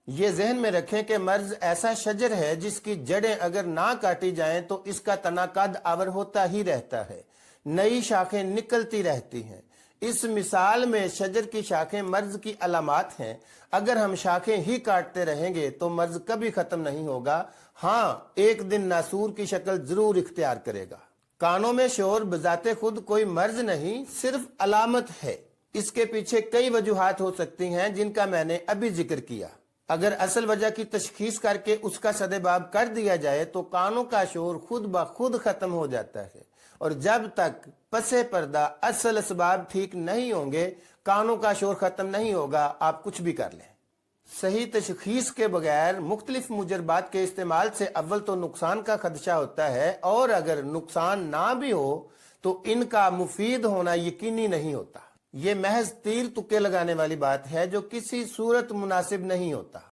یہ ذہن میں رکھیں کہ مرض ایسا شجر ہے جس کی جڑیں اگر نہ کاٹی جائیں تو اس کا تنا قد آور ہوتا ہی رہتا ہے، نئی شاخیں نکلتی رہتی ہیں۔ اس مثال میں شجر کی شاخیں مرض کی علامات ہیں۔ اگر ہم شاخیں ہی کاٹتے رہیں گے تو مرض کبھی ختم نہیں ہوگا، ہاں ایک دن ناسور کی شکل ضرور اختیار کرے گا۔ کانوں میں شور بذات خود کوئی مرض نہیں، صرف علامت ہے۔ اس کے پیچھے کئی وجوہات ہو سکتی ہیں جن کا میں نے ابھی ذکر کیا۔ اگر اصل وجہ کی تشخیص کر کے اس کا سدباب کر دیا جائے تو کانوں کا شور خود بخود ختم ہو جاتا ہے، اور جب تک پس پردہ اصل اسباب ٹھیک نہیں ہوں گے کانوں کا شور ختم نہیں ہوگا، آپ کچھ بھی کر لیں۔ صحیح تشخیص کے بغیر مختلف مجربات کے استعمال سے اول تو نقصان کا خدشہ ہوتا ہے، اور اگر نقصان نہ بھی ہو تو ان کا مفید ہونا یقینی نہیں ہوتا۔ یہ محض تیر تکے لگانے والی بات ہے جو کسی صورت مناسب نہیں ہوتا۔